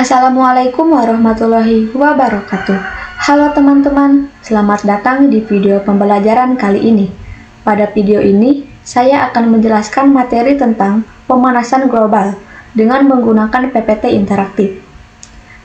Assalamualaikum warahmatullahi wabarakatuh. Halo teman-teman, selamat datang di video pembelajaran kali ini. Pada video ini, saya akan menjelaskan materi tentang pemanasan global dengan menggunakan PPT interaktif.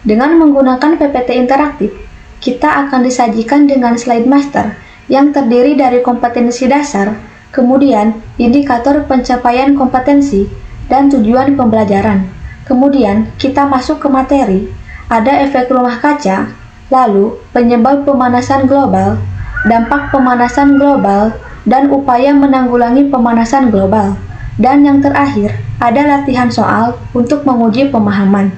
Dengan menggunakan PPT interaktif, kita akan disajikan dengan slide master yang terdiri dari kompetensi dasar, kemudian indikator pencapaian kompetensi, dan tujuan pembelajaran. Kemudian kita masuk ke materi, ada efek rumah kaca, lalu penyebab pemanasan global, dampak pemanasan global, dan upaya menanggulangi pemanasan global. Dan yang terakhir, ada latihan soal untuk menguji pemahaman.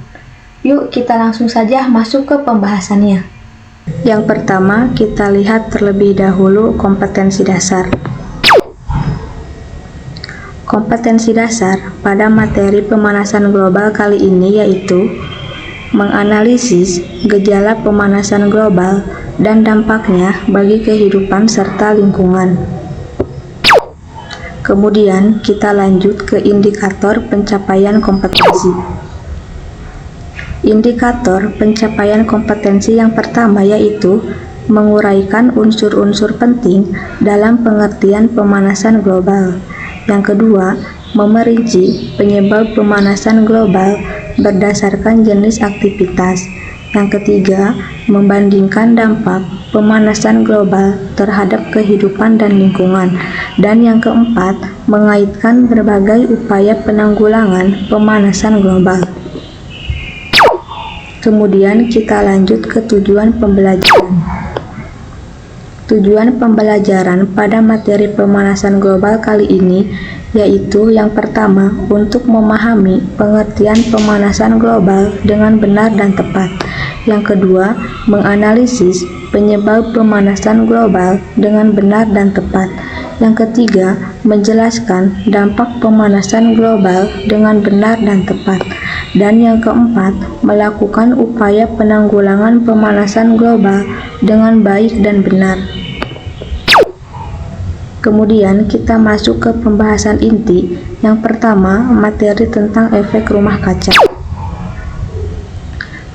Yuk kita langsung saja masuk ke pembahasannya. Yang pertama, kita lihat terlebih dahulu kompetensi dasar. Kompetensi dasar pada materi pemanasan global kali ini yaitu menganalisis gejala pemanasan global dan dampaknya bagi kehidupan serta lingkungan. Kemudian kita lanjut ke indikator pencapaian kompetensi. Indikator pencapaian kompetensi yang pertama yaitu menguraikan unsur-unsur penting dalam pengertian pemanasan global. Yang kedua, memerinci penyebab pemanasan global berdasarkan jenis aktivitas. Yang ketiga, membandingkan dampak pemanasan global terhadap kehidupan dan lingkungan. Dan yang keempat, mengaitkan berbagai upaya penanggulangan pemanasan global. Kemudian kita lanjut ke tujuan pembelajaran. Tujuan pembelajaran pada materi pemanasan global kali ini yaitu yang pertama, untuk memahami pengertian pemanasan global dengan benar dan tepat. Yang kedua, menganalisis penyebab pemanasan global dengan benar dan tepat. Yang ketiga, menjelaskan dampak pemanasan global dengan benar dan tepat. Dan yang keempat, melakukan upaya penanggulangan pemanasan global dengan baik dan benar. Kemudian kita masuk ke pembahasan inti. Yang pertama, materi tentang efek rumah kaca.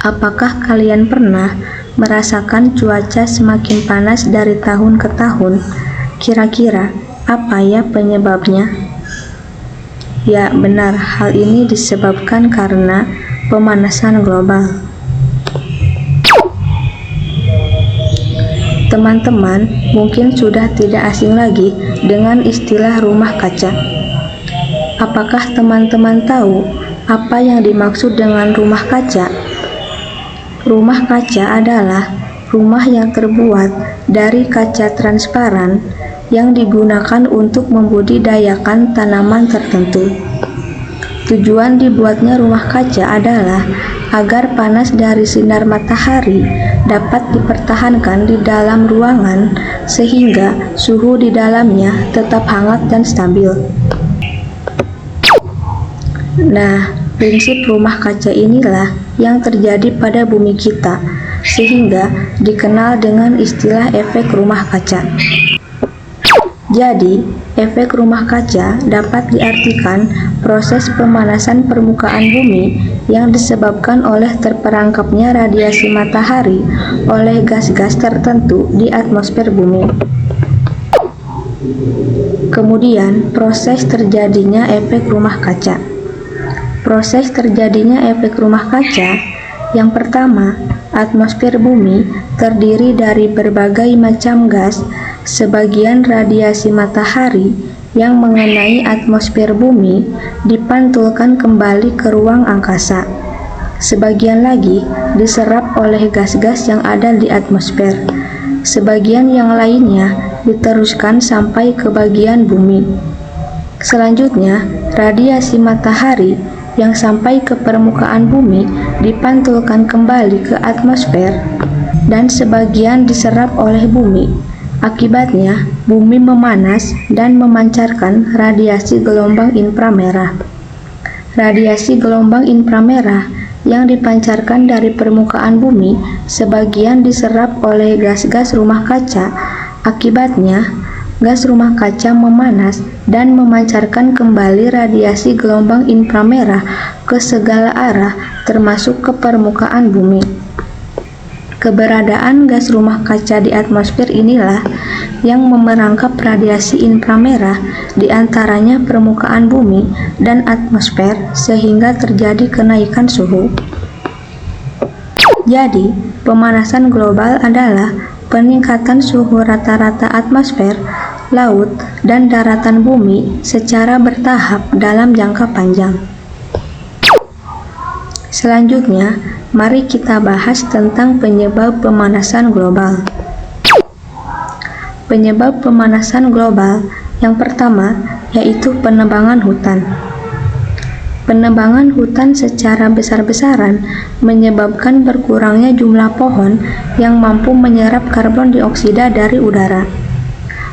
Apakah kalian pernah merasakan cuaca semakin panas dari tahun ke tahun? Kira-kira apa ya penyebabnya? Ya, benar, hal ini disebabkan karena pemanasan global. Teman-teman mungkin sudah tidak asing lagi dengan istilah rumah kaca. Apakah teman-teman tahu apa yang dimaksud dengan rumah kaca? Rumah kaca adalah rumah yang terbuat dari kaca transparan yang digunakan untuk membudidayakan tanaman tertentu. Tujuan dibuatnya rumah kaca adalah agar panas dari sinar matahari dapat dipertahankan di dalam ruangan sehingga suhu di dalamnya tetap hangat dan stabil. Nah, prinsip rumah kaca inilah yang terjadi pada bumi kita, sehingga dikenal dengan istilah efek rumah kaca. Jadi, efek rumah kaca dapat diartikan proses pemanasan permukaan bumi yang disebabkan oleh terperangkapnya radiasi matahari oleh gas-gas tertentu di atmosfer bumi. Kemudian, proses terjadinya efek rumah kaca. Proses terjadinya efek rumah kaca, yang pertama, atmosfer bumi terdiri dari berbagai macam gas. Sebagian radiasi matahari yang mengenai atmosfer bumi dipantulkan kembali ke ruang angkasa. Sebagian lagi diserap oleh gas-gas yang ada di atmosfer. Sebagian yang lainnya diteruskan sampai ke bagian bumi. Selanjutnya, radiasi matahari yang sampai ke permukaan bumi dipantulkan kembali ke atmosfer dan sebagian diserap oleh bumi. Akibatnya, bumi memanas dan memancarkan radiasi gelombang inframerah. Radiasi gelombang inframerah yang dipancarkan dari permukaan bumi sebagian diserap oleh gas-gas rumah kaca. Akibatnya, gas rumah kaca memanas dan memancarkan kembali radiasi gelombang inframerah ke segala arah, termasuk ke permukaan bumi. Keberadaan gas rumah kaca di atmosfer inilah yang memerangkap radiasi inframerah di antaranya permukaan bumi dan atmosfer sehingga terjadi kenaikan suhu. Jadi, pemanasan global adalah peningkatan suhu rata-rata atmosfer, laut, dan daratan bumi secara bertahap dalam jangka panjang. Selanjutnya, mari kita bahas tentang penyebab pemanasan global. Penyebab pemanasan global yang pertama yaitu penebangan hutan. Penebangan hutan secara besar-besaran menyebabkan berkurangnya jumlah pohon yang mampu menyerap karbon dioksida dari udara.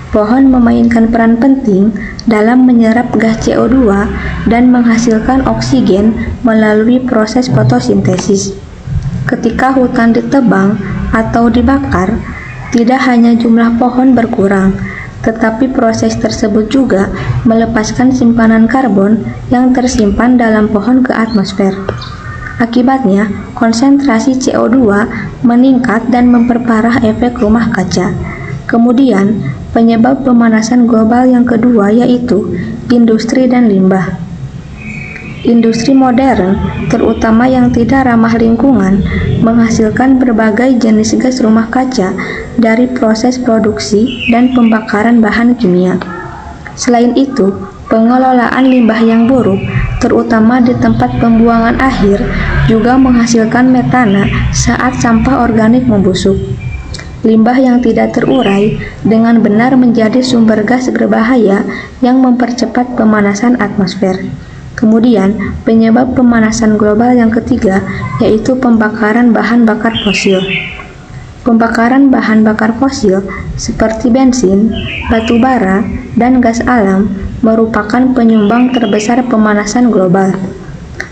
Pohon memainkan peran penting dalam menyerap gas CO2 dan menghasilkan oksigen melalui proses fotosintesis. Ketika hutan ditebang atau dibakar, tidak hanya jumlah pohon berkurang, tetapi proses tersebut juga melepaskan simpanan karbon yang tersimpan dalam pohon ke atmosfer. Akibatnya, konsentrasi CO2 meningkat dan memperparah efek rumah kaca. Kemudian, penyebab pemanasan global yang kedua yaitu industri dan limbah. Industri modern, terutama yang tidak ramah lingkungan, menghasilkan berbagai jenis gas rumah kaca dari proses produksi dan pembakaran bahan kimia. Selain itu, pengelolaan limbah yang buruk, terutama di tempat pembuangan akhir, juga menghasilkan metana saat sampah organik membusuk. Limbah yang tidak terurai dengan benar menjadi sumber gas berbahaya yang mempercepat pemanasan atmosfer. Kemudian, penyebab pemanasan global yang ketiga yaitu pembakaran bahan bakar fosil. Pembakaran bahan bakar fosil seperti bensin, batu bara, dan gas alam merupakan penyumbang terbesar pemanasan global.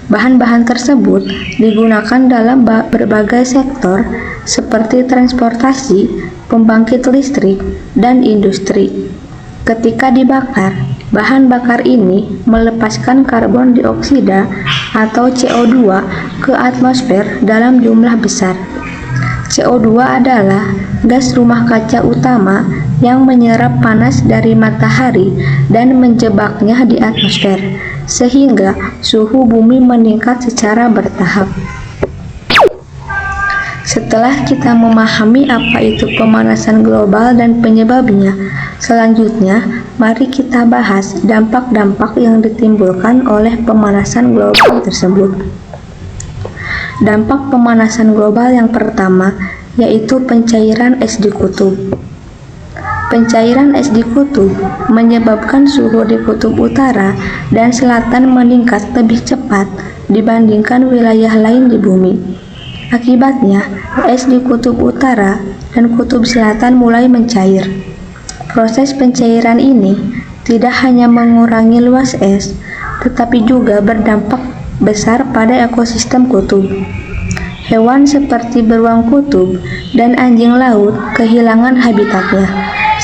Bahan-bahan tersebut digunakan dalam berbagai sektor seperti transportasi, pembangkit listrik, dan industri. Ketika dibakar, bahan bakar ini melepaskan karbon dioksida atau CO2 ke atmosfer dalam jumlah besar. CO2 adalah gas rumah kaca utama yang menyerap panas dari matahari dan menjebaknya di atmosfer, sehingga suhu bumi meningkat secara bertahap. Setelah kita memahami apa itu pemanasan global dan penyebabnya, selanjutnya mari kita bahas dampak-dampak yang ditimbulkan oleh pemanasan global tersebut. Dampak pemanasan global yang pertama yaitu pencairan es di kutub. Pencairan es di kutub menyebabkan suhu di kutub utara dan selatan meningkat lebih cepat dibandingkan wilayah lain di bumi. Akibatnya, es di kutub utara dan kutub selatan mulai mencair. Proses pencairan ini tidak hanya mengurangi luas es, tetapi juga berdampak besar pada ekosistem kutub. Hewan seperti beruang kutub dan anjing laut kehilangan habitatnya,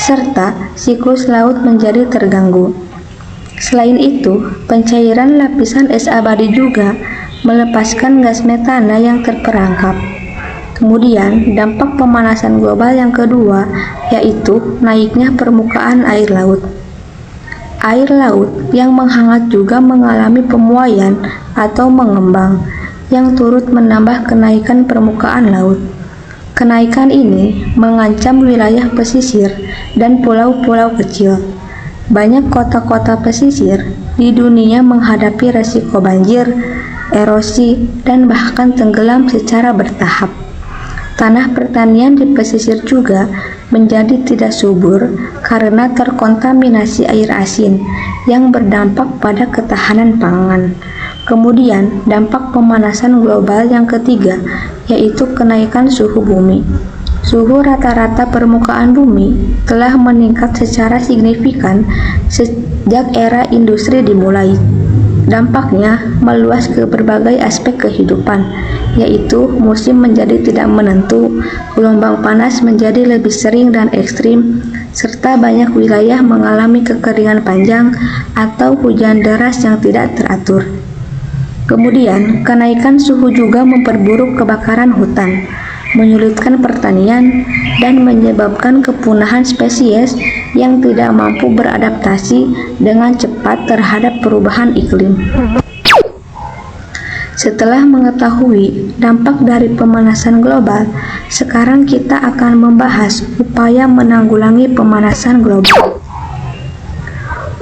serta siklus laut menjadi terganggu. Selain itu, pencairan lapisan es abadi juga melepaskan gas metana yang terperangkap. Kemudian, dampak pemanasan global yang kedua yaitu naiknya permukaan air laut. Air laut yang menghangat juga mengalami pemuaian atau mengembang, yang turut menambah kenaikan permukaan laut. Kenaikan ini mengancam wilayah pesisir dan pulau-pulau kecil. Banyak kota-kota pesisir di dunia menghadapi resiko banjir, erosi, dan bahkan tenggelam secara bertahap. Tanah pertanian di pesisir juga menjadi tidak subur karena terkontaminasi air asin yang berdampak pada ketahanan pangan. Kemudian, dampak pemanasan global yang ketiga yaitu kenaikan suhu bumi. Suhu rata-rata permukaan bumi telah meningkat secara signifikan sejak era industri dimulai. Dampaknya meluas ke berbagai aspek kehidupan, yaitu musim menjadi tidak menentu, gelombang panas menjadi lebih sering dan ekstrim, serta banyak wilayah mengalami kekeringan panjang atau hujan deras yang tidak teratur. Kemudian, kenaikan suhu juga memperburuk kebakaran hutan, menyulitkan pertanian, dan menyebabkan kepunahan spesies yang tidak mampu beradaptasi dengan cepat terhadap perubahan iklim. Setelah mengetahui dampak dari pemanasan global, sekarang kita akan membahas upaya menanggulangi pemanasan global.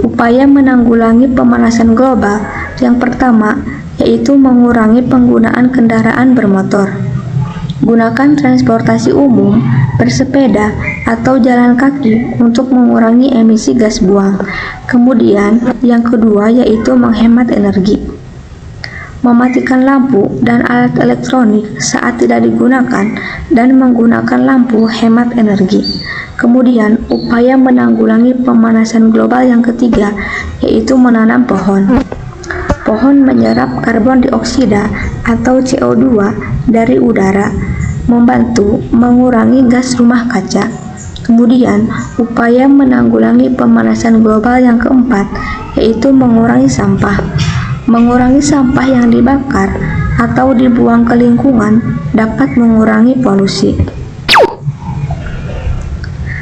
Upaya menanggulangi pemanasan global yang pertama yaitu mengurangi penggunaan kendaraan bermotor. Gunakan transportasi umum, bersepeda, atau jalan kaki untuk mengurangi emisi gas buang. Kemudian, yang kedua yaitu menghemat energi. Mematikan lampu dan alat elektronik saat tidak digunakan dan menggunakan lampu hemat energi. Kemudian, upaya menanggulangi pemanasan global yang ketiga yaitu menanam pohon. Pohon menyerap karbon dioksida atau CO2 dari udara, membantu mengurangi gas rumah kaca. Kemudian, upaya menanggulangi pemanasan global yang keempat yaitu mengurangi sampah. Mengurangi sampah yang dibakar atau dibuang ke lingkungan dapat mengurangi polusi.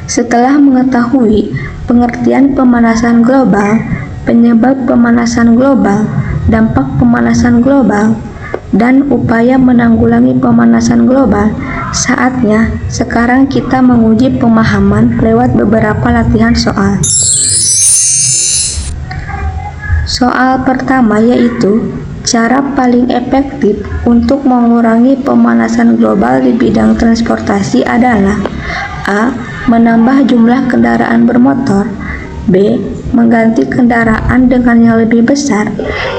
Setelah mengetahui pengertian pemanasan global, penyebab pemanasan global, dampak pemanasan global, dan upaya menanggulangi pemanasan global, saatnya sekarang kita menguji pemahaman lewat beberapa latihan soal. Soal pertama yaitu cara paling efektif untuk mengurangi pemanasan global di bidang transportasi adalah A. Menambah jumlah kendaraan bermotor, B. Mengganti kendaraan dengan yang lebih besar,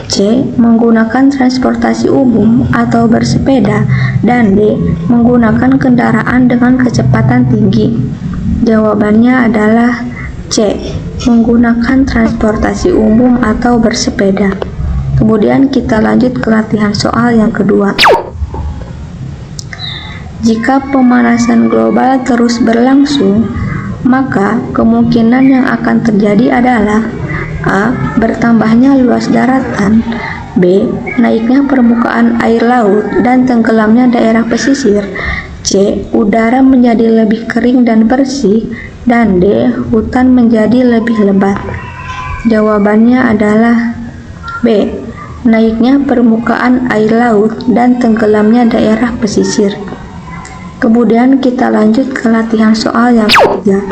C. Menggunakan transportasi umum atau bersepeda, dan D. Menggunakan kendaraan dengan kecepatan tinggi. Jawabannya adalah C. Menggunakan transportasi umum atau bersepeda. Kemudian kita lanjut ke latihan soal yang kedua. Jika pemanasan global terus berlangsung, maka kemungkinan yang akan terjadi adalah A. Bertambahnya luas daratan, B. Naiknya permukaan air laut dan tenggelamnya daerah pesisir, C. Udara menjadi lebih kering dan bersih, dan D. Hutan menjadi lebih lebat. Jawabannya adalah B. Naiknya permukaan air laut dan tenggelamnya daerah pesisir. Kemudian kita lanjut ke latihan soal yang ketiga.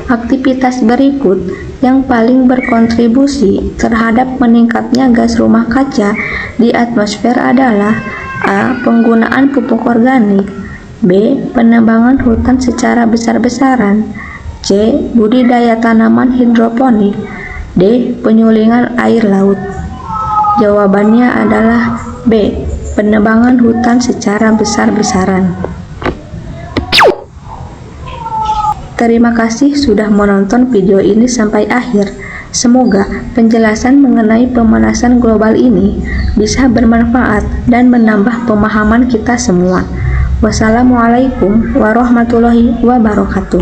Aktivitas berikut yang paling berkontribusi terhadap meningkatnya gas rumah kaca di atmosfer adalah A. Penggunaan pupuk organik, B. Penebangan hutan secara besar-besaran, C. Budidaya tanaman hidroponik, D. Penyulingan air laut. Jawabannya adalah B. Penebangan hutan secara besar-besaran. Terima kasih sudah menonton video ini sampai akhir. Semoga penjelasan mengenai pemanasan global ini bisa bermanfaat dan menambah pemahaman kita semua. Wassalamualaikum warahmatullahi wabarakatuh.